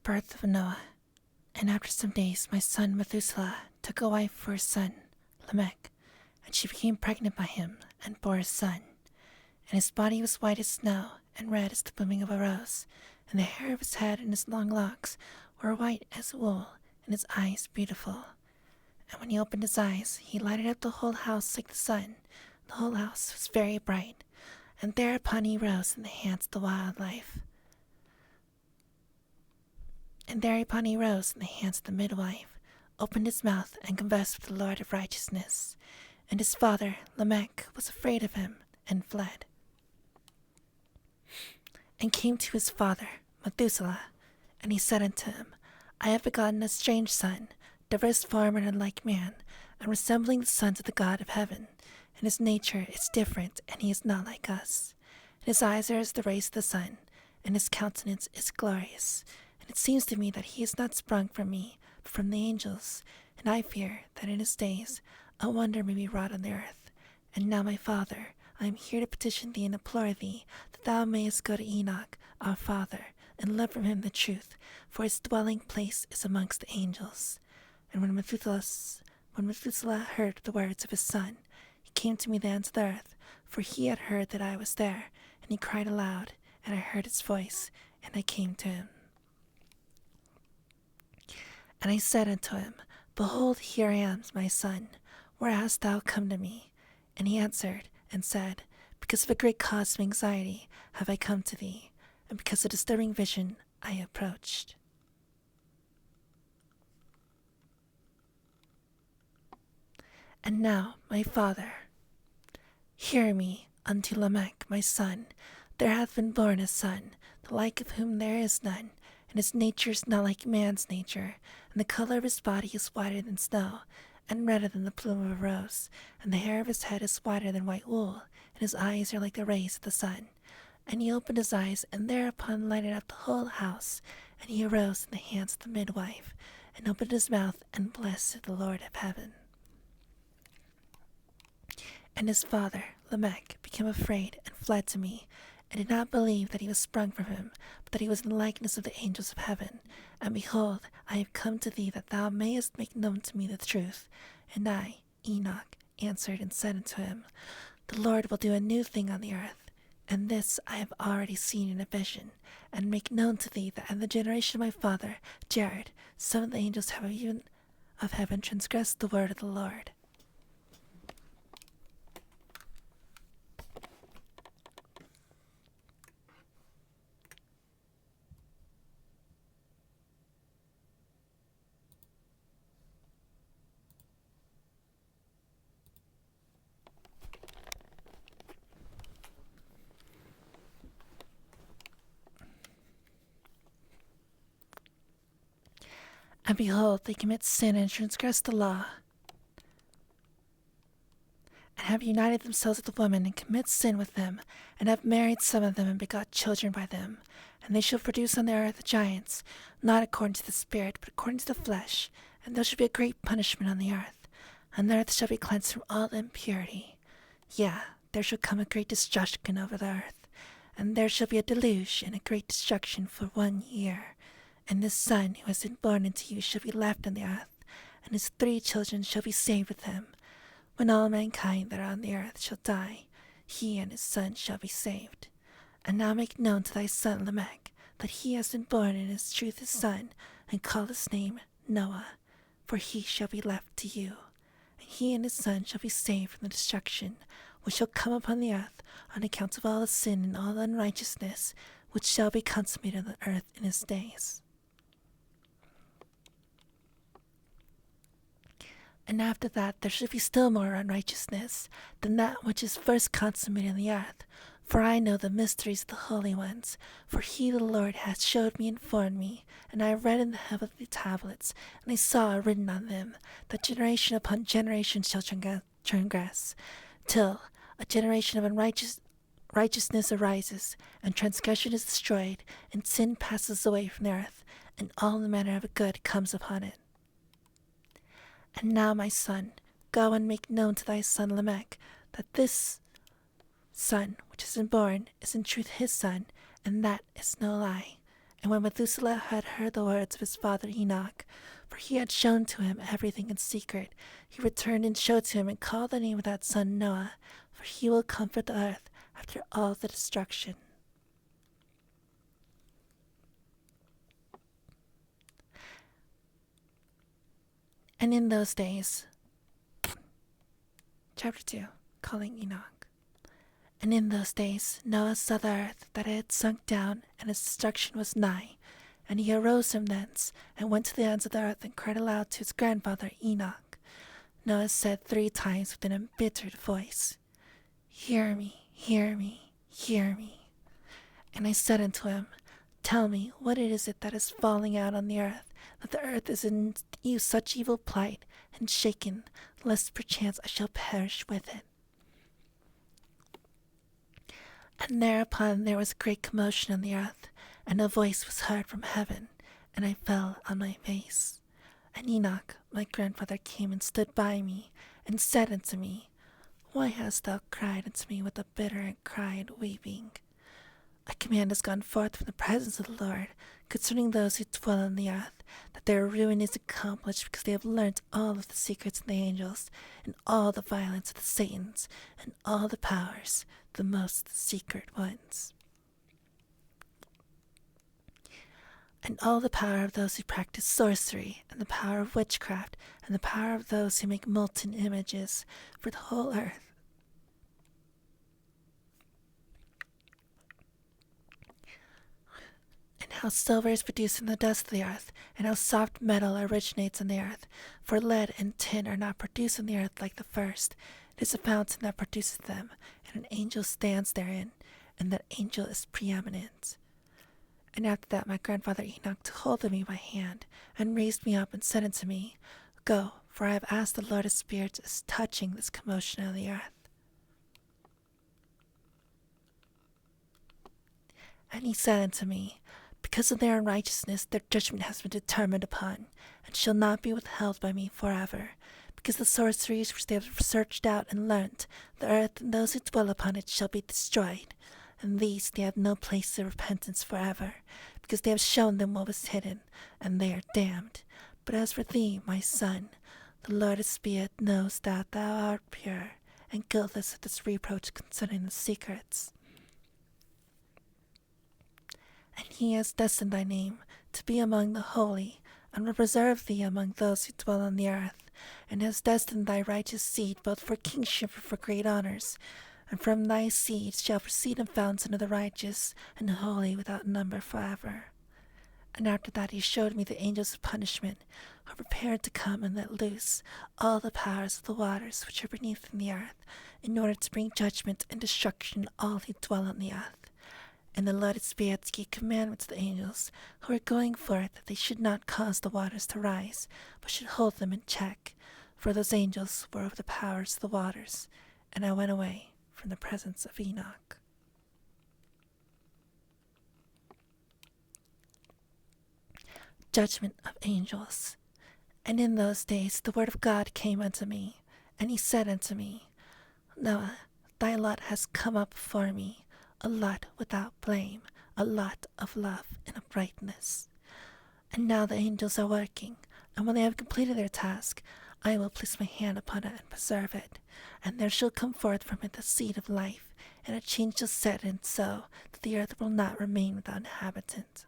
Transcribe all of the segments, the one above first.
birth of Noah. And after some days my son Methuselah took a wife for his son Lamech, and she became pregnant by him and bore a son. And his body was white as snow and red as the blooming of a rose, and the hair of his head and his long locks were white as wool, and his eyes beautiful. And when he opened his eyes, he lighted up the whole house like the sun. The whole house was very bright, and thereupon he rose in the hands of the wildlife. And thereupon he rose in the hands of the midwife, opened his mouth, and conversed with the Lord of righteousness. And his father, Lamech, was afraid of him, and fled. And came to his father, Methuselah, and he said unto him, I have begotten a strange son, diverse form and unlike man, and resembling the sons of the God of heaven. And his nature is different, and he is not like us. And his eyes are as the rays of the sun, and his countenance is glorious. And it seems to me that he is not sprung from me, but from the angels. And I fear that in his days a wonder may be wrought on the earth. And now, my father, I am here to petition thee and implore thee that thou mayest go to Enoch, our father, and learn from him the truth, for his dwelling place is amongst the angels. And when Methuselah heard the words of his son, he came to me the ends of the earth, for he had heard that I was there, and he cried aloud, and I heard his voice, and I came to him. And I said unto him, Behold, here I am, my son, where hast thou come to me? And he answered and said, Because of a great cause of anxiety have I come to thee, and because of a disturbing vision I approached. And now, my father, hear me unto Lamech, my son. There hath been born a son, the like of whom there is none, and his nature is not like man's nature, and the color of his body is whiter than snow, and redder than the plume of a rose, and the hair of his head is whiter than white wool, and his eyes are like the rays of the sun. And he opened his eyes, and thereupon lighted up the whole house, and he arose in the hands of the midwife, and opened his mouth, and blessed the Lord of heaven. And his father, Lamech, became afraid, and fled to me, and did not believe that he was sprung from him, but that he was in the likeness of the angels of heaven. And behold, I have come to thee that thou mayest make known to me the truth. And I, Enoch, answered and said unto him, The Lord will do a new thing on the earth, and this I have already seen in a vision, and make known to thee that in the generation of my father Jared, some of the angels have even of heaven transgressed the word of the Lord. And behold, they commit sin and transgress the law, and have united themselves with women, and commit sin with them, and have married some of them, and begot children by them. And they shall produce on the earth giants, not according to the Spirit, but according to the flesh. And there shall be a great punishment on the earth, and the earth shall be cleansed from all impurity. Yea, there shall come a great destruction over the earth, and there shall be a deluge and a great destruction for 1 year. And this son who has been born unto you shall be left on the earth, and his 3 children shall be saved with him. When all mankind that are on the earth shall die, he and his son shall be saved. And now make known to thy son Lamech that he has been born in his truth his son, and call his name Noah, for he shall be left to you. And he and his son shall be saved from the destruction which shall come upon the earth on account of all the sin and all the unrighteousness which shall be consummated on the earth in his days. And after that there shall be still more unrighteousness than that which is first consummated on the earth. For I know the mysteries of the holy ones, for he the Lord hath showed me and informed me, and I read in the heavenly tablets, and I saw written on them, that generation upon generation shall transgress, till a generation of righteousness arises, and transgression is destroyed, and sin passes away from the earth, and all the manner of good comes upon it. And now, my son, go and make known to thy son Lamech that this son which is born is in truth his son, and that is no lie. And when Methuselah had heard the words of his father Enoch, for he had shown to him everything in secret, he returned and showed to him and called the name of that son Noah, for he will comfort the earth after all the destruction. And in those days, Chapter 2, Calling Enoch. And in those days Noah saw the earth, that it had sunk down, and its destruction was nigh. And he arose from thence, and went to the ends of the earth, and cried aloud to his grandfather Enoch. Noah said 3 times with an embittered voice, Hear me, hear me, hear me. And I said unto him, Tell me, what is it that is falling out on the earth, that the earth is in such evil plight, and shaken, lest perchance I shall perish with it. And thereupon there was great commotion on the earth, and a voice was heard from heaven, and I fell on my face. And Enoch, my grandfather, came and stood by me, and said unto me, Why hast thou cried unto me with a bitter cry and weeping? A command has gone forth from the presence of the Lord concerning those who dwell on the earth, that their ruin is accomplished because they have learnt all of the secrets of the angels, and all the violence of the Satans, and all the powers, the most secret ones. And all the power of those who practice sorcery, and the power of witchcraft, and the power of those who make molten images for the whole earth. And how silver is produced in the dust of the earth, and how soft metal originates in the earth. For lead and tin are not produced in the earth like the first. It is a fountain that produces them, and an angel stands therein, and that angel is preeminent. And after that my grandfather Enoch took hold of me by hand, and raised me up, and said unto me, Go, for I have asked the Lord of spirits as touching this commotion of the earth. And he said unto me, Because of their unrighteousness their judgment has been determined upon, and shall not be withheld by me forever. Because the sorceries which they have searched out and learnt, the earth and those who dwell upon it shall be destroyed. And these they have no place of repentance forever, because they have shown them what was hidden, and they are damned. But as for thee, my son, the Lord of spirit knows that thou art pure, and guiltless of this reproach concerning the secrets. And he has destined thy name to be among the holy, and will preserve thee among those who dwell on the earth, and has destined thy righteous seed both for kingship and for great honors. And from thy seed shall proceed a fountain of the righteous, and holy without number forever. And after that he showed me the angels of punishment, who are prepared to come and let loose all the powers of the waters which are beneath in the earth, in order to bring judgment and destruction on all who dwell on the earth. And the Lord of spirits gave commandment to the angels, who were going forth, that they should not cause the waters to rise, but should hold them in check. For those angels were over the powers of the waters. And I went away from the presence of Enoch. Judgment of angels. And in those days the word of God came unto me, and he said unto me, Noah, thy lot has come up before me, a lot without blame, a lot of love and uprightness. And now the angels are working, and when they have completed their task, I will place my hand upon it and preserve it, and there shall come forth from it the seed of life, and a change shall set in so that the earth will not remain without inhabitant.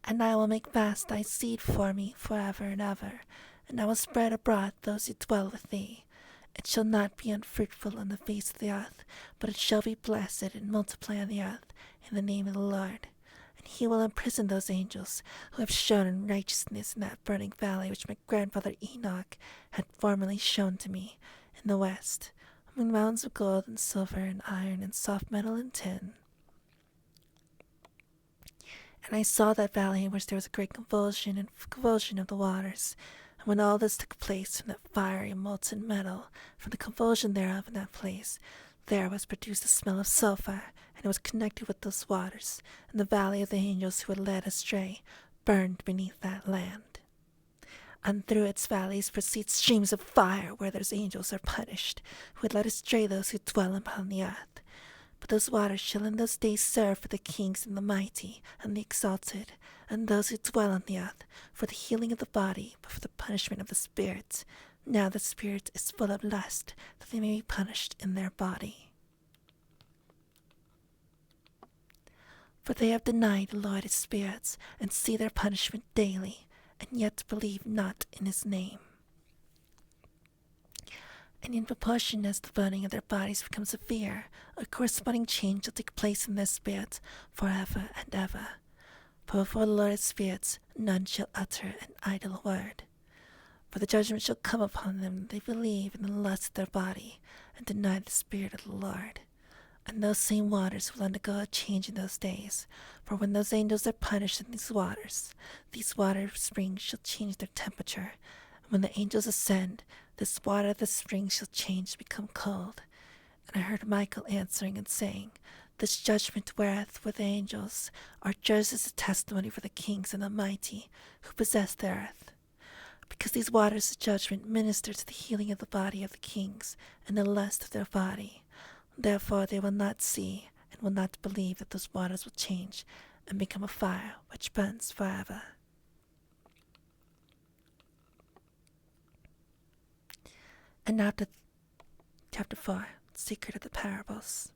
And I will make fast thy seed for me forever and ever, and I will spread abroad those who dwell with thee. It shall not be unfruitful on the face of the earth, but it shall be blessed and multiply on the earth in the name of the Lord. And he will imprison those angels who have shown unrighteousness in that burning valley which my grandfather Enoch had formerly shown to me in the west, among mountains of gold and silver and iron and soft metal and tin. And I saw that valley in which there was a great convulsion of the waters. And when all this took place from that fiery molten metal, from the convulsion thereof in that place, there was produced a smell of sulphur, and it was connected with those waters, and the valley of the angels who had led astray burned beneath that land. And through its valleys proceed streams of fire, where those angels are punished, who had led astray those who dwell upon the earth. But those waters shall in those days serve for the kings and the mighty and the exalted, and those who dwell on the earth, for the healing of the body, but for the punishment of the spirit. Now the spirit is full of lust, that they may be punished in their body. For they have denied the Lord his spirits, and see their punishment daily, and yet believe not in his name. And in proportion as the burning of their bodies becomes severe, a corresponding change shall take place in their spirits forever and ever. For before the Lord's spirits none shall utter an idle word. For the judgment shall come upon them that they believe in the lust of their body, and deny the Spirit of the Lord. And those same waters will undergo a change in those days. For when those angels are punished in these water springs shall change their temperature. And when the angels ascend, this water of the spring shall change to become cold. And I heard Michael answering and saying, This judgment whereof with the angels are judged as a testimony for the kings and the mighty who possess the earth. Because these waters of judgment minister to the healing of the body of the kings and the lust of their body. Therefore they will not see and will not believe that those waters will change and become a fire which burns forever. And now to chapter 4, Secret of the Parables.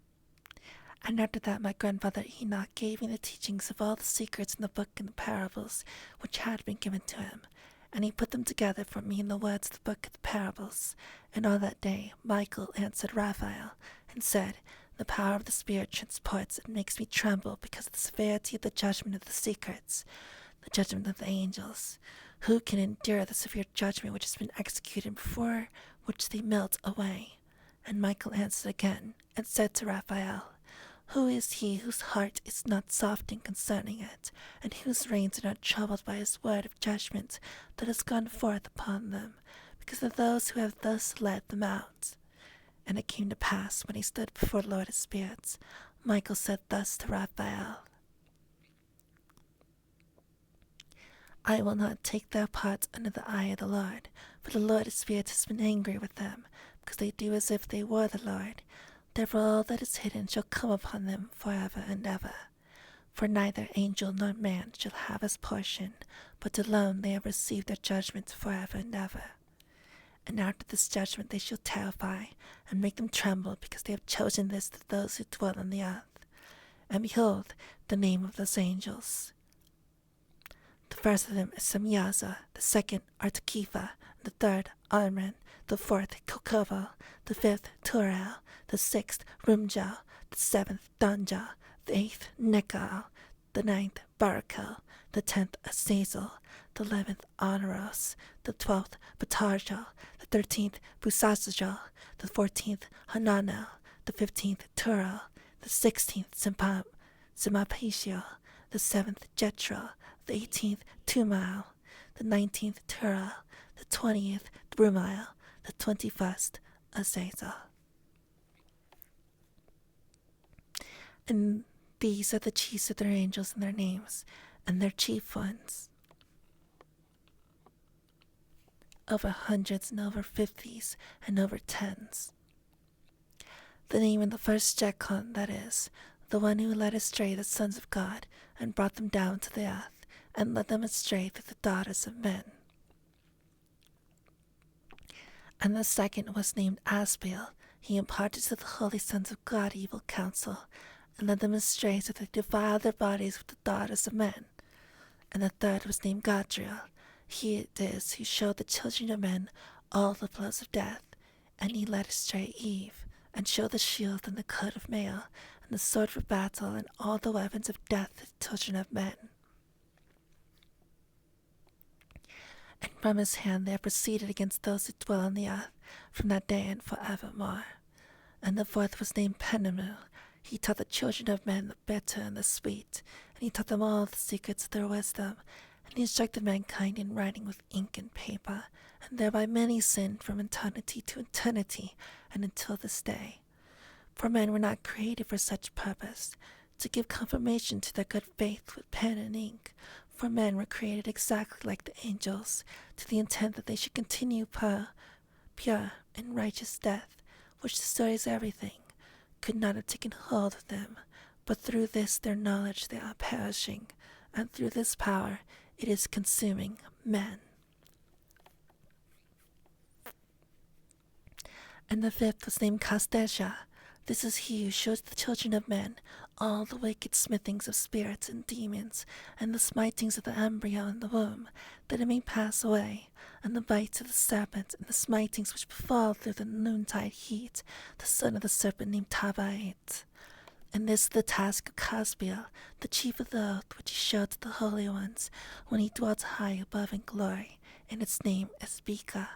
And after that my grandfather Enoch gave me the teachings of all the secrets in the book and the parables which had been given to him, and he put them together for me in the words of the book of the parables. And all that day Michael answered Raphael, and said, The power of the Spirit transports and makes me tremble because of the severity of the judgment of the secrets, the judgment of the angels. Who can endure the severe judgment which has been executed before which they melt away? And Michael answered again, and said to Raphael, Who is he whose heart is not softened concerning it, and whose reins are not troubled by his word of judgment that has gone forth upon them, because of those who have thus led them out? And it came to pass, when he stood before the Lord of spirits, Michael said thus to Raphael, I will not take their part under the eye of the Lord, for the Lord of spirits has been angry with them, because they do as if they were the Lord. Therefore all that is hidden shall come upon them forever and ever. For neither angel nor man shall have his portion, but alone they have received their judgment forever and ever. And after this judgment they shall terrify, and make them tremble, because they have chosen this to those who dwell on the earth. And behold, the name of those angels. The first of them is ShySouh, the second Artakifa, the third Armen, the fourth Kokovo, the fifth Turel, the sixth Rumjal, the seventh Danja, the eighth Nekal, the ninth Barakel, the 10th Azazel, the 11th Honoros, the 12th Batarjal, the 13th Busasajal, the 14th Hananel, the 15th Turel, the 16th Simapishal, the 7th Jetral, the 18th Tumal, the 19th Turel, the 20th Brumail, the 21st Azazel. And these are the chiefs of their angels and their names, and their chief ones. Over hundreds and over 50s and over 10s. The name of the first Jekon, that is, the one who led astray the sons of God, and brought them down to the earth, and led them astray through the daughters of men. And the second was named Asbeel. He imparted to the holy sons of God evil counsel, and led them astray so that they defiled their bodies with the daughters of men. And the third was named Gadriel. He it is who showed the children of men all the blows of death, and he led astray Eve, and showed the shield and the coat of mail, and the sword for battle, and all the weapons of death to the children of men. And from his hand they have proceeded against those who dwell on the earth, from that day and forevermore. And the fourth was named Penemu. He taught the children of men the bitter and the sweet, and he taught them all the secrets of their wisdom, and he instructed mankind in writing with ink and paper, and thereby many sinned from eternity to eternity, and until this day. For men were not created for such purpose, to give confirmation to their good faith with pen and ink, for men were created exactly like the angels, to the intent that they should continue pure and righteous death, which destroys everything, could not have taken hold of them, but through this their knowledge they are perishing, and through this power it is consuming men. And the fifth was named Kasteja. This is he who shows the children of men all the wicked smithings of spirits and demons, and the smitings of the embryo in the womb, that it may pass away, and the bites of the serpent, and the smitings which befall through the noontide heat, the son of the serpent named Tabait. And this is the task of Casbiel, the chief of the oath which he showed to the holy ones, when he dwelt high above in glory, and its name is Bika.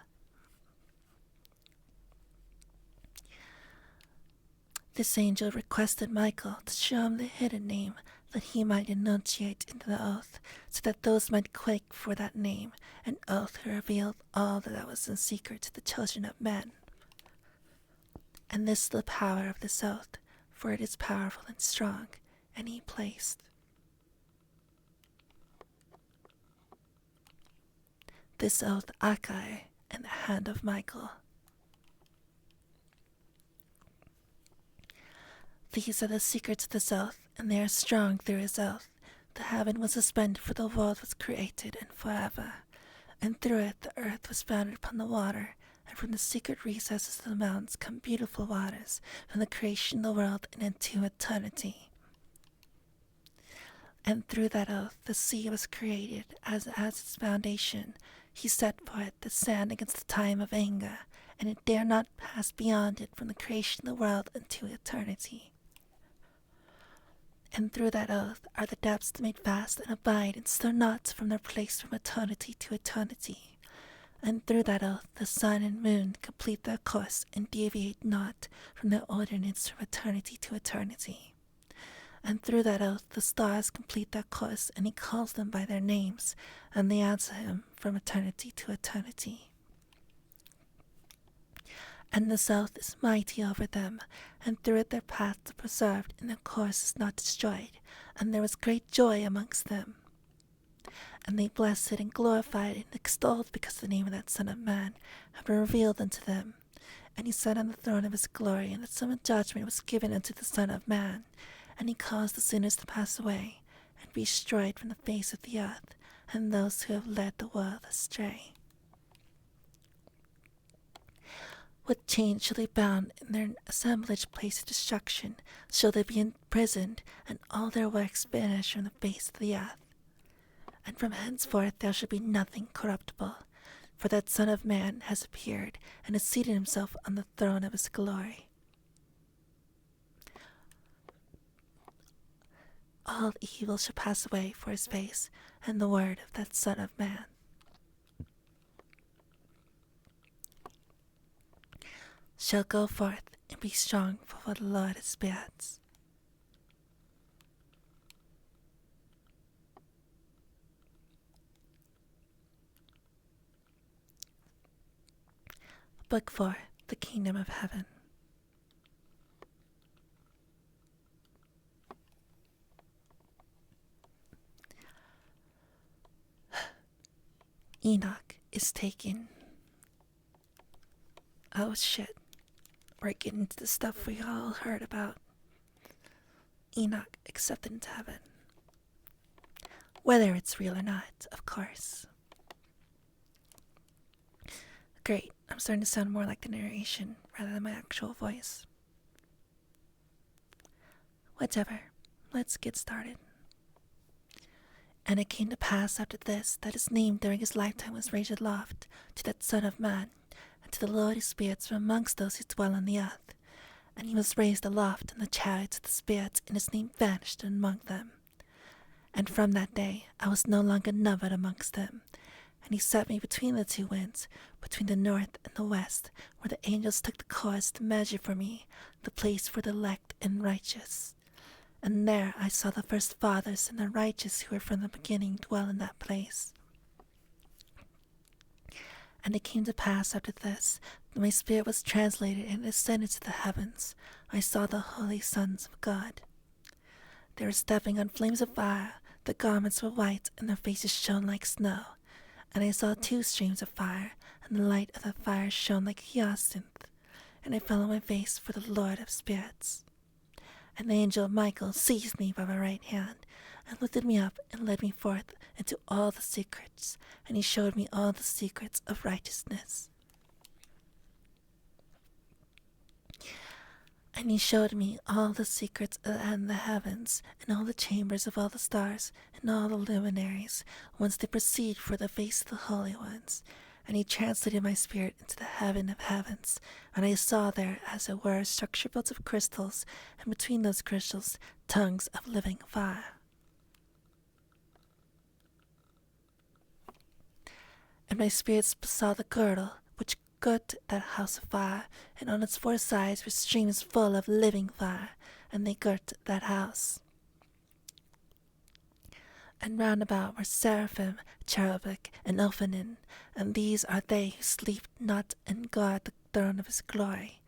This angel requested Michael to show him the hidden name, that he might enunciate into the oath, so that those might quake for that name, an oath who revealed all that was in secret to the children of men. And this is the power of this oath, for it is powerful and strong, and he placed this oath Akai in the hand of Michael. These are the secrets of this oath, and they are strong through his oath. The heaven was suspended, for the world was created, and forever. And through it the earth was founded upon the water, and from the secret recesses of the mountains come beautiful waters, from the creation of the world and into eternity. And through that oath the sea was created, as its foundation. He set for it the sand against the time of anger, and it dare not pass beyond it from the creation of the world into eternity. And through that oath are the depths made fast and abide and stir not from their place from eternity to eternity. And through that oath the sun and moon complete their course and deviate not from their ordinance from eternity to eternity. And through that oath the stars complete their course, and he calls them by their names, and they answer him from eternity to eternity. And this oath is mighty over them, and through it their paths are preserved, and their course is not destroyed, and there was great joy amongst them. And they blessed and glorified and extolled, because the name of that Son of Man had been revealed unto them. And he sat on the throne of his glory, and the sum of judgment was given unto the Son of Man. And he caused the sinners to pass away, and be destroyed from the face of the earth, and those who have led the world astray. With chains shall they bound in their assemblage place of destruction, shall they be imprisoned, and all their works banished from the face of the earth. And from henceforth there shall be nothing corruptible, for that Son of Man has appeared, and has seated himself on the throne of his glory. All evil shall pass away for his face, and the word of that Son of Man. Shall go forth and be strong for what the Lord has spirits. Book 4, The Kingdom of Heaven. Enoch is taken. Oh shit. We're getting into the stuff we all heard about. Enoch accepted into heaven. Whether it's real or not, of course. Great, I'm starting to sound more like the narration rather than my actual voice. Whatever, let's get started. And it came to pass after this that his name during his lifetime was raised aloft to that Son of Man, and to the lordly spirits from amongst those who dwell on the earth. And he was raised aloft in the chariots of the spirits, and his name vanished among them. And from that day I was no longer numbered amongst them. And he set me between the two winds, between the north and the west, where the angels took the course to measure for me the place for the elect and righteous. And there I saw the first fathers and the righteous who were from the beginning dwell in that place. And it came to pass after this, that my spirit was translated and ascended to the heavens. I saw the holy sons of God. They were stepping on flames of fire, their garments were white, and their faces shone like snow. And I saw 2 streams of fire, and the light of the fire shone like hyacinth. And I fell on my face for the Lord of spirits. And the angel Michael seized me by my right hand, and lifted me up and led me forth into all the secrets, and he showed me all the secrets of righteousness. And he showed me all the secrets and the heavens, and all the chambers of all the stars, and all the luminaries, whence they proceed for the face of the holy ones. And he translated my spirit into the heaven of heavens, and I saw there, as it were, a structure built of crystals, and between those crystals, tongues of living fire. And my spirit saw the girdle, which girt that house of fire, and on its 4 sides were streams full of living fire, and they girt that house. And round about were seraphim, cherubic, and elfinin, and these are they who sleep not and guard the throne of his glory.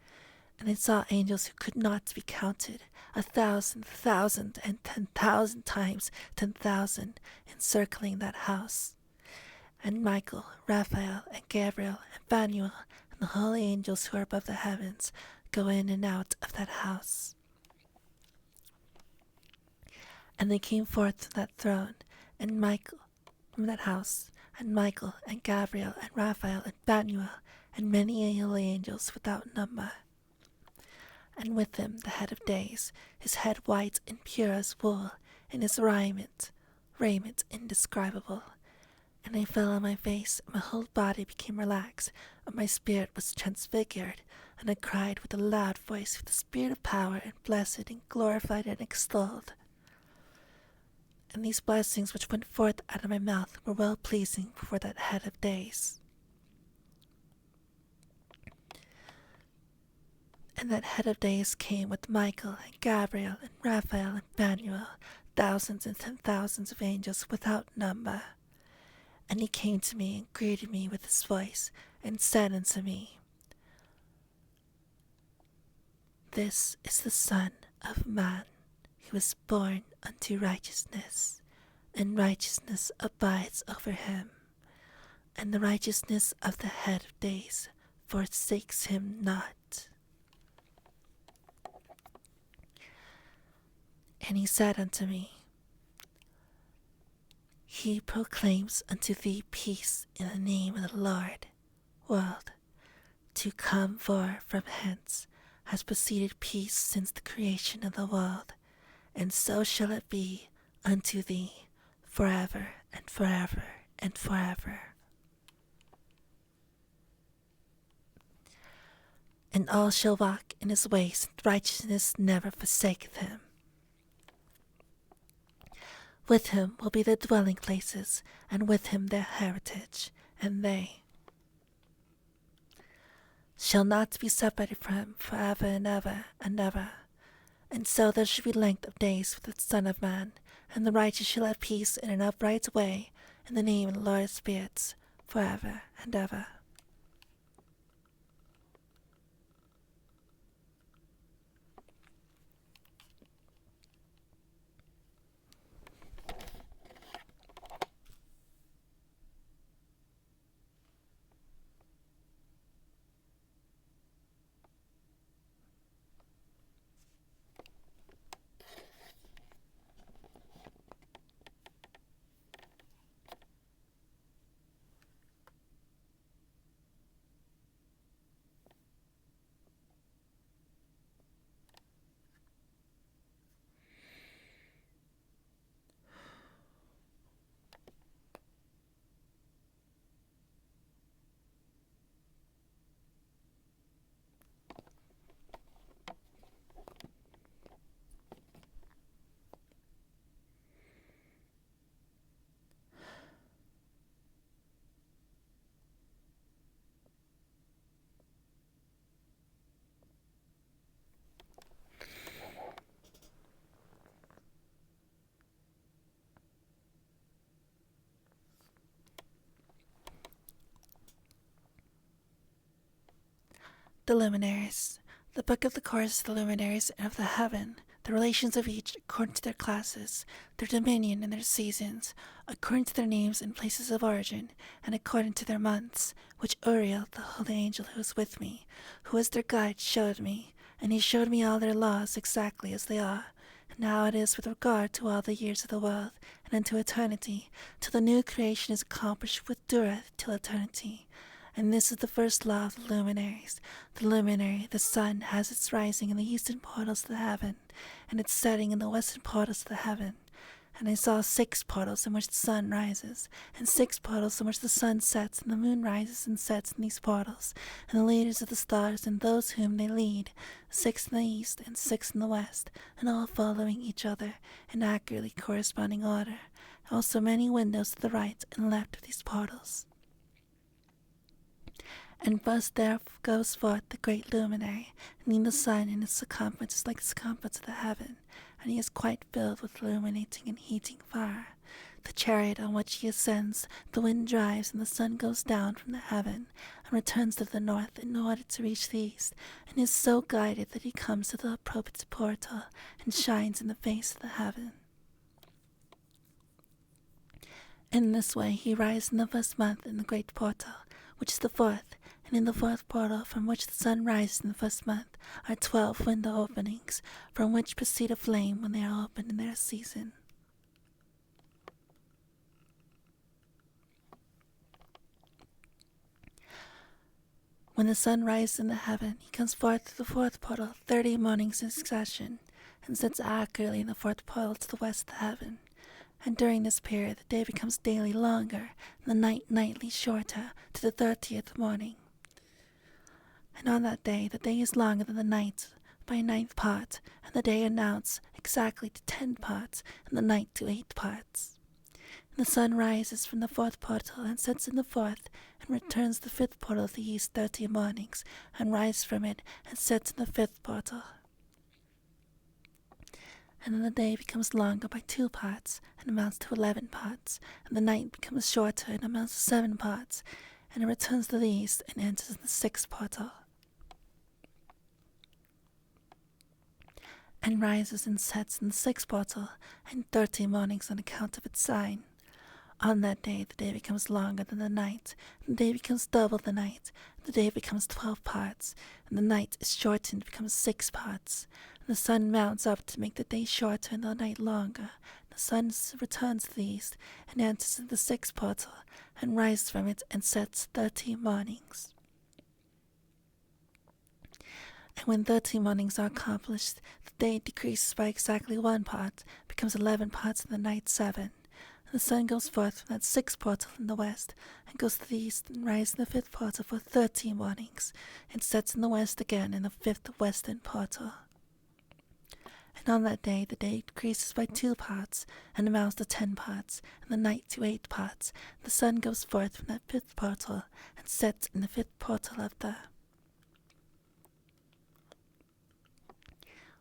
And I saw angels who could not be counted, 1,000,000 and 10,000 times 10,000, encircling that house. And Michael, Raphael, and Gabriel, and Phanuel, and the holy angels who are above the heavens, go in and out of that house. And they came forth from that throne, and Michael from that house, and Michael, and Gabriel, and Raphael, and Phanuel, and many holy angels without number. And with him the head of days, his head white and pure as wool, and his raiment indescribable. And I fell on my face, and my whole body became relaxed, and my spirit was transfigured, and I cried with a loud voice with the spirit of power, and blessed, and glorified, and extolled. And these blessings which went forth out of my mouth were well-pleasing before that head of days. And that head of days came with Michael, and Gabriel, and Raphael, and Phanuel, thousands and 10,000s of angels without number. And he came to me and greeted me with his voice, and said unto me, This is the Son of Man, who was born unto righteousness, and righteousness abides over him, and the righteousness of the head of days forsakes him not. And he said unto me, He proclaims unto thee peace in the name of the Lord, world, to come, for from hence has proceeded peace since the creation of the world, and so shall it be unto thee forever and forever and forever. And all shall walk in his ways, and righteousness never forsaketh him. With him will be their dwelling places, and with him their heritage, and they shall not be separated from him forever and ever and ever. And so there shall be length of days with the Son of Man, and the righteous shall have peace in an upright way, in the name of the Lord of spirits, forever and ever. The luminaries. The book of the course of the luminaries and of the heaven, the relations of each according to their classes, their dominion and their seasons, according to their names and places of origin, and according to their months, which Uriel, the holy angel who was with me, who was their guide, showed me, and he showed me all their laws exactly as they are, and how it is with regard to all the years of the world, and unto eternity, till the new creation is accomplished which dureth till eternity. And this is the first law of the luminaries. The luminary, the sun, has its rising in the eastern portals of the heaven, and its setting in the western portals of the heaven. And I saw 6 portals in which the sun rises, and 6 portals in which the sun sets, and the moon rises and sets in these portals, and the leaders of the stars and those whom they lead, 6 in the east and 6 in the west, and all following each other in accurately corresponding order. Also many windows to the right and left of these portals. And first there goes forth the great luminary, and the sun in its circumference is like the circumference of the heaven, and he is quite filled with illuminating and heating fire. The chariot on which he ascends, the wind drives, and the sun goes down from the heaven, and returns to the north in order to reach the east, and is so guided that he comes to the appropriate portal, and shines in the face of the heaven. In this way he rises in the first month in the great portal, which is the 4th, and in the 4th portal from which the sun rises in the first month are 12 window openings, from which proceed a flame when they are opened in their season. When the sun rises in the heaven, he comes forth through the 4th portal 30 mornings in succession, and sits accurately in the 4th portal to the west of the heaven. And during this period the day becomes daily longer, and the night nightly shorter, to the 30th morning. And on that day the day is longer than the night by a 9th part, and the day announced exactly to 10 parts, and the night to 8 parts. And the sun rises from the 4th portal, and sets in the 4th, and returns the 5th portal of the east 30 mornings, and rises from it, and sets in the 5th portal. And then the day becomes longer by 2 parts, and amounts to 11 parts, and the night becomes shorter, and amounts to 7 parts, and it returns to the east, and enters in the 6th portal. And rises and sets in the 6th portal, and 30 mornings on account of its sign. On that day the day becomes longer than the night, and the day becomes double the night, and the day becomes 12 parts, and the night is shortened and becomes 6 parts. And the sun mounts up to make the day shorter and the night longer. The sun returns to the east, and enters in the 6th portal, and rises from it, and sets 30 mornings. And when 30 mornings are accomplished, the day decreases by exactly 1 part, becomes 11 parts, and the night 7. And the sun goes forth from that 6th portal in the west, and goes to the east, and rises in the 5th portal for 30 mornings, and sets in the west again in the 5th western portal. And on that day the day decreases by 2 parts, and amounts to 10 parts, and the night to 8 parts. The sun goes forth from that 5th portal, and sets in the 5th portal of the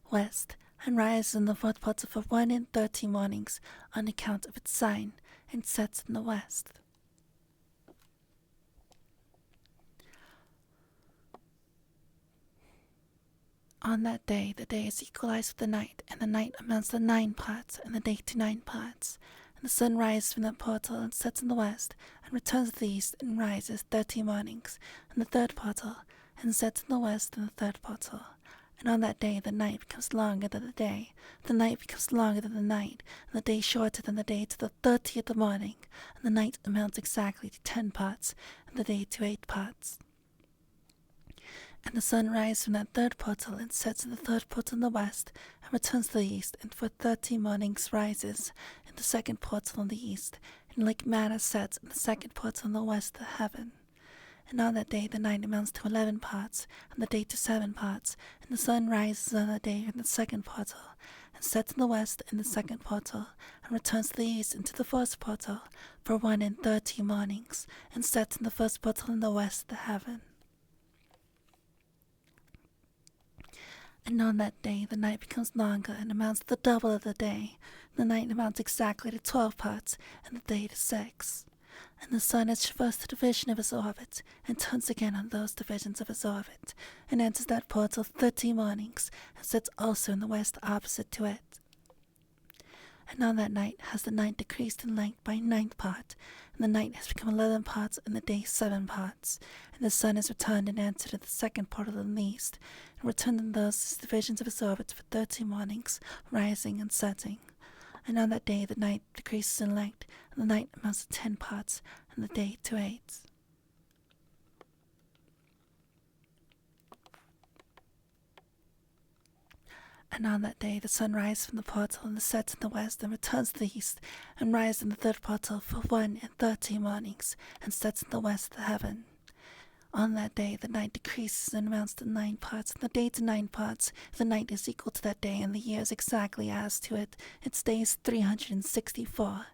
west, and rises in the 4th portal for 1 in 30 mornings on account of its sign, and sets in the west. On that day the day is equalized with the night, and the night amounts to 9 parts, and the day to 9 parts. And the sun rises from that portal, and sets in the west, and returns to the east, and rises 30 mornings in the 3rd portal, and sets in the west in the 3rd portal. And on that day the night becomes longer than the day, the night becomes longer than the night, and the day shorter than the day to the 30th morning, and the night amounts exactly to 10 parts, and the day to 8 parts. And the sun rises from that 3rd portal, and sets in the 3rd portal in the west, and returns to the east, and for 30 mornings rises in the 2nd portal in the east, and like manna sets in the 2nd portal in the west of heaven. And on that day the night amounts to 11 parts, and the day to 7 parts, and the sun rises on the day in the 2nd portal, and sets in the west in the 2nd portal, and returns to the east into the 1st portal for 1 in 30 mornings, and sets in the 1st portal in the west of the heaven. And on that day the night becomes longer, and amounts to the double of the day. The night amounts exactly to 12 parts, and the day to 6. And the sun has traversed the division of his orbit, and turns again on those divisions of his orbit, and enters that portal 30 mornings, and sets also in the west opposite to it. And on that night has the night decreased in length by a 9th part, and the night has become 11 parts, and the day 7 parts. And the sun is returned and entered to the second portal in the east, and returned in those divisions of his orbit for 30 mornings, rising and setting. And on that day the night decreases in length, and the night amounts to 10 parts, and the day to 8. And on that day the sun rises from the portal, and sets in the west, and returns to the east, and rises in the third portal for 130 mornings, and sets in the west of the heaven. On that day the night decreases and amounts to 9 parts, and the day to 9 parts. The night is equal to that day, and the year is exactly as to it. Its days 364.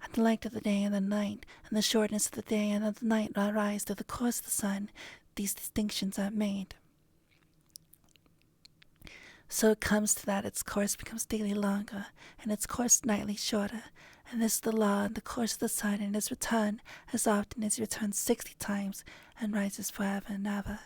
And the length of the day and the night, and the shortness of the day and of the night arise through the course of the sun. These distinctions are made. So it comes to that its course becomes daily longer, and its course nightly shorter. And this is the law in the course of the sun, and his return as often as he returns 60 times, and rises forever and ever.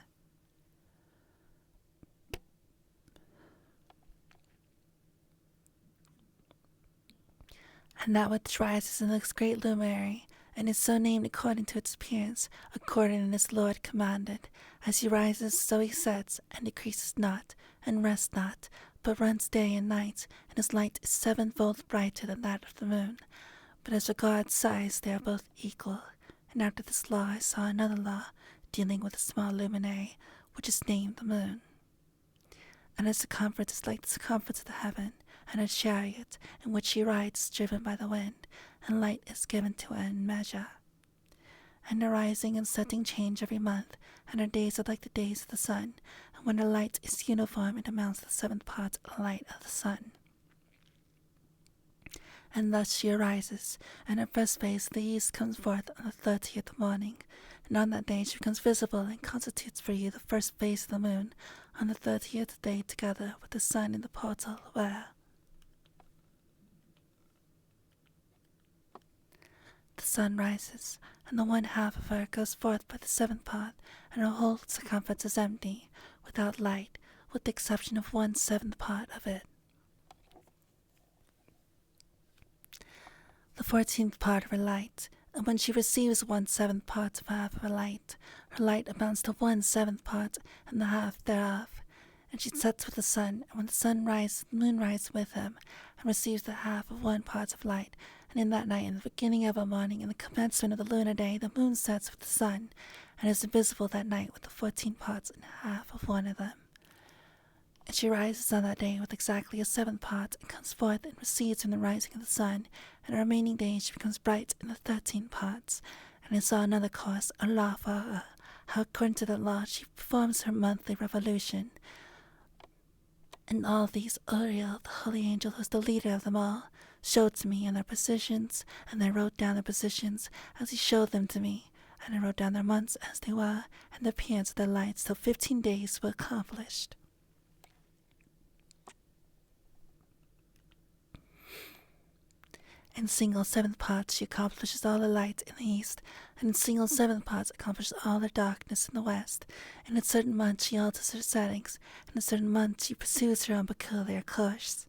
And that which rises in this great luminary, and is so named according to its appearance, according as his Lord commanded. As he rises, so he sets, and decreases not, and rests not, but runs day and night, and his light is 7-fold brighter than that of the moon. But as regards size, they are both equal. And after this law I saw another law, dealing with a small luminary, which is named the moon. And its circumference is like the circumference of the heaven, and a chariot in which she rides is driven by the wind, and light is given to her in measure. And her rising and setting change every month, and her days are like the days of the sun, and when her light is uniform it amounts to the 7th part of the light of the sun. And thus she arises, and her first phase of the east comes forth on the 30th morning, and on that day she becomes visible and constitutes for you the first phase of the moon, on the 30th day together with the sun in the portal where the sun rises, and the 1/2 of her goes forth by the 7th part, and her whole circumference is empty, without light, with the exception of 1/7 part of it. The 14th part of her light, and when she receives 1/7 part of half of her light amounts to 1/7 part and the half thereof. And she sets with the sun, and when the sun rises, the moon rises with him, and receives the half of 1 part of light. And in that night, in the beginning of a morning, in the commencement of the lunar day, the moon sets with the sun, and is invisible that night with the 14 parts and half of one of them. And she rises on that day with exactly a 7th part, and comes forth and recedes from the rising of the sun, and the remaining days she becomes bright in the 13 parts. And I saw another course, a law for her, how according to that law she performs her monthly revolution. And all these Uriel, the holy angel who is the leader of them all, showed to me in their positions, and I wrote down their positions as he showed them to me, and I wrote down their months as they were, and the appearance of their lights till 15 days were accomplished. In single 7th parts she accomplishes all the light in the east, and in single 7th parts accomplishes all the darkness in the west. And in certain months she alters her settings, and in certain months she pursues her own peculiar course.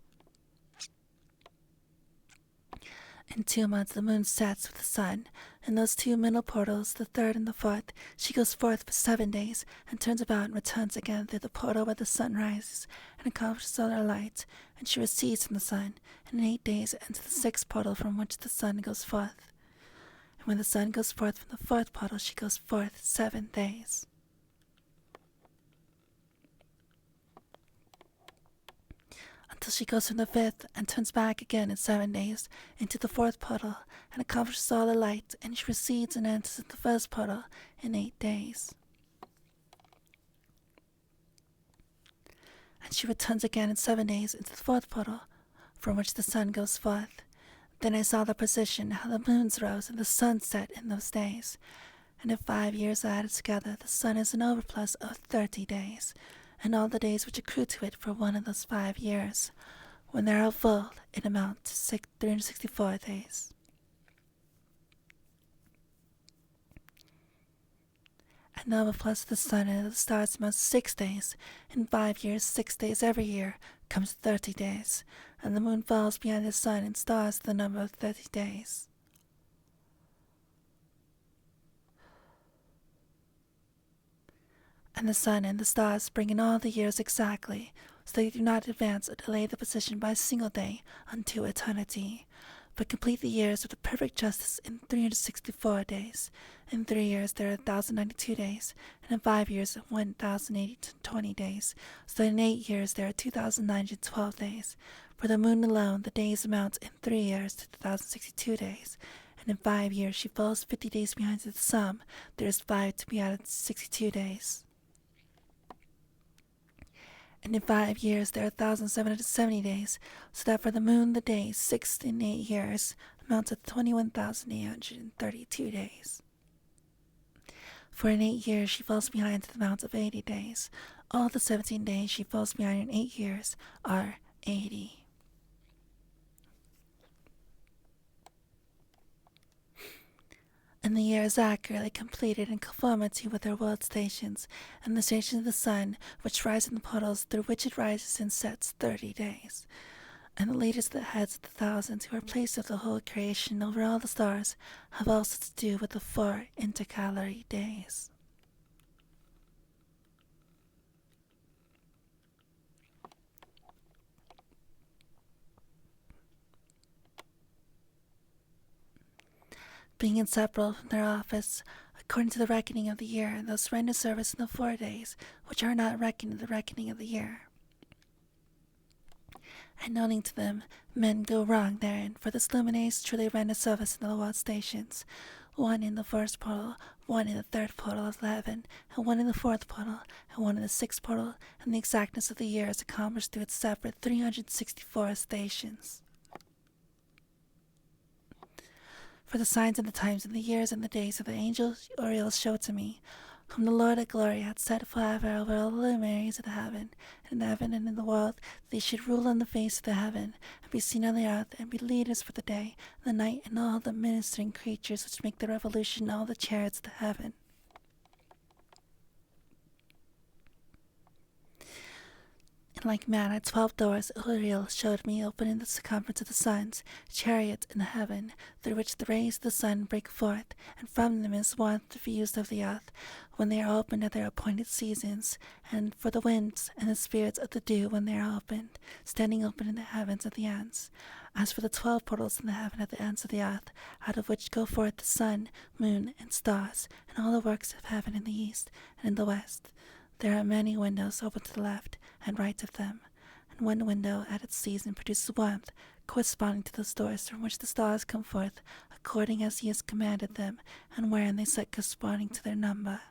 In 2 months the moon sets with the sun. In those 2 middle portals, the 3rd and the 4th, she goes forth for 7 days, and turns about and returns again through the portal where the sun rises, and accomplishes all her light, and she recedes from the sun, and in 8 days enters the 6th portal from which the sun goes forth. And when the sun goes forth from the 4th portal, she goes forth 7 days. Until she goes from the 5th and turns back again in 7 days into the 4th portal, and accomplishes all the light, and she recedes and enters the 1st portal in 8 days. And she returns again in 7 days into the 4th portal, from which the sun goes forth. Then I saw the position, how the moons rose and the sun set in those days. And if 5 years are added together, the sun is an overplus of 30 days, and all the days which accrue to it for one of those 5 years. When they are full, it amounts to 364 days. And the overplus of the sun and of the stars amounts to 6 days. In 5 years, 6 days every year comes 30 days, and the moon falls behind the sun and stars to the number of 30 days. And the sun and the stars bring in all the years exactly, so they do not advance or delay the position by a single day unto eternity, but complete the years with perfect justice in 364 days. In 3 years there are 1,092 days, and in 5 years 1,020 days, so that in 8 years there are 2,912 days. For the moon alone, the days amount in 3 years to 1,062 days, and in 5 years she falls 50 days behind the sum. There is 5 to be added 62 days. And in 5 years there are 1,770 days, so that for the moon the days 6 and 8 years amount to 21,832 days. For in 8 years she falls behind the amount of 80 days. All the 17 days she falls behind in 8 years are 80. And the year is accurately completed in conformity with their world stations, and the station of the sun, which rises in the portals through which it rises and sets 30 days. And the leaders of the heads of the thousands who are placed of the whole creation over all the stars have also to do with the 4 intercalary days. Being inseparable from their office, according to the reckoning of the year, and those render service in the 4 days, which are not reckoned in the reckoning of the year. And owning to them, men go wrong therein, for the luminaries truly render service in the world stations, 1 in the 1st portal, 1 in the 3rd portal of the heaven, and 1 in the 4th portal, and 1 in the 6th portal, and the exactness of the year is accomplished through its separate 364 stations. For the signs and the times and the years and the days of the angels Uriel showed to me, whom the Lord of glory had set forever over all the luminaries of the heaven, and in heaven and in the world, they should rule on the face of the heaven, and be seen on the earth, and be leaders for the day, the night, and all the ministering creatures which make the revolution all the chariots of the heaven. In like manner 12 doors Uriel showed me open in the circumference of the sun's chariot in the heaven, through which the rays of the sun break forth, and from them is warmth diffused of the earth, when they are opened at their appointed seasons, and for the winds and the spirits of the dew when they are opened, standing open in the heavens at the ends. As for the 12 portals in the heaven at the ends of the earth, out of which go forth the sun, moon, and stars, and all the works of heaven in the east and in the west, there are many windows open to the left and right of them, and one window at its season produces warmth, corresponding to those doors from which the stars come forth, according as he has commanded them, and wherein they set corresponding to their number.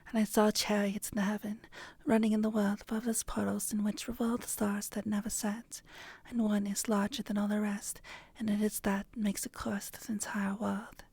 And I saw chariots in the heaven, running in the world above those portals in which revolve the stars that never set, and one is larger than all the rest, and it is that makes a course through the entire world.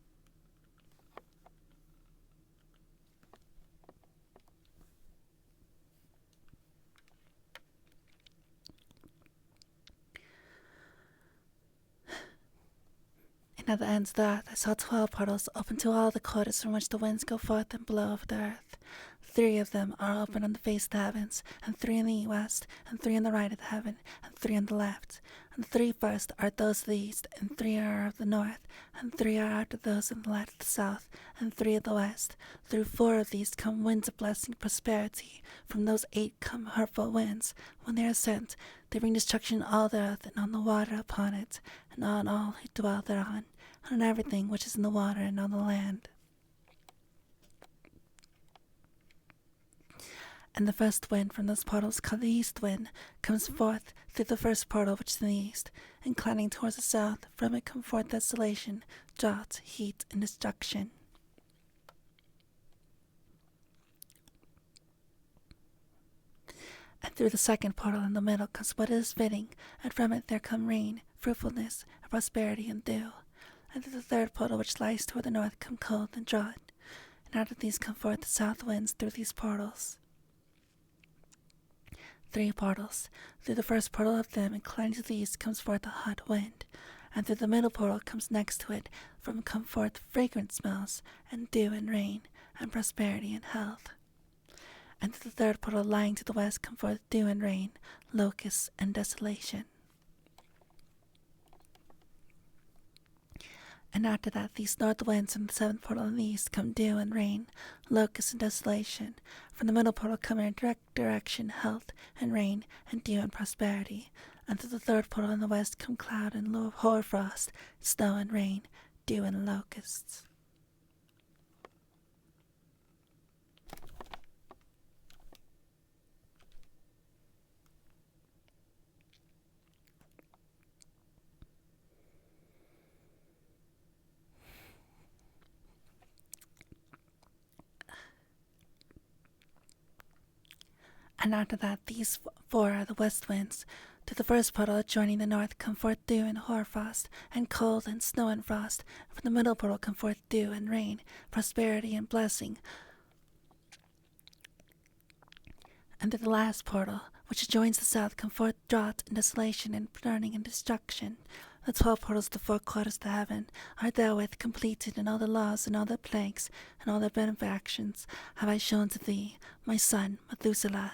And at the ends of the earth I saw 12 portals open to all the quarters from which the winds go forth and blow over the earth. 3 of them are open on the face of the heavens, and 3 in the west, and 3 on the right of the heaven, and 3 on the left. And the 3 first are those of the east, and 3 are of the north, and 3 are after those on the left of the south, and 3 of the west. Through 4 of these come winds of blessing and prosperity. From those 8 come hurtful winds. When they are sent, they bring destruction on all the earth, and on the water upon it, and on all who dwell thereon, and on everything which is in the water and on the land. And the first wind from those portals, called the east wind, comes forth through the first portal which is in the east, inclining towards the south. From it come forth desolation, drought, heat, and destruction. And through the second portal in the middle comes what is fitting, and from it there come rain, fruitfulness, and prosperity, and dew. And through the third portal which lies toward the north come cold and drought. And out of these come forth the south winds through these portals. 3 portals. Through the first portal of them, inclining to the east, comes forth a hot wind, and through the middle portal comes next to it, from come forth fragrant smells, and dew and rain, and prosperity and health. And through the third portal lying to the west come forth dew and rain, locusts and desolation. And after that, these north winds from the seventh portal in the east come dew and rain, locusts and desolation. From the middle portal come in a direct direction, health and rain, and dew and prosperity. And through the third portal in the west come cloud and hoarfrost, snow and rain, dew and locusts. And after that, these four are the west winds. To the first portal adjoining the north come forth dew and hoarfrost, and cold and snow and frost. From the middle portal come forth dew and rain, prosperity and blessing. And to the last portal, which adjoins the south, come forth drought and desolation and burning and destruction. The 12 portals of the 4 quarters of the heaven are therewith completed, and all the laws and all their plagues and all their benefactions have I shown to thee, my son Methuselah.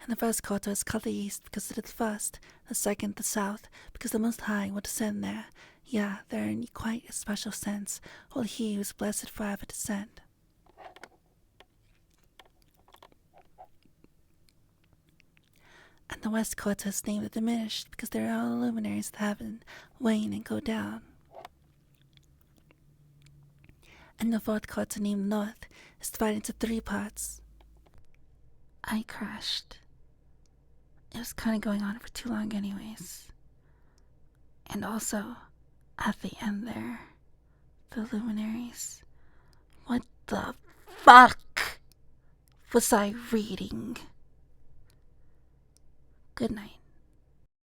And the first quarter is called the east, because it is the first, the second the south, because the Most High will descend there. Yeah, there in quite a special sense will he who is blessed forever descend. And the west quarter is named the diminished, because there are all the luminaries of heaven wane and go down. And the fourth quarter, named north, is divided into 3 parts. I crashed. It was kind of going on for too long anyways. And also, at the end there, the luminaries. What the fuck was I reading? Good night.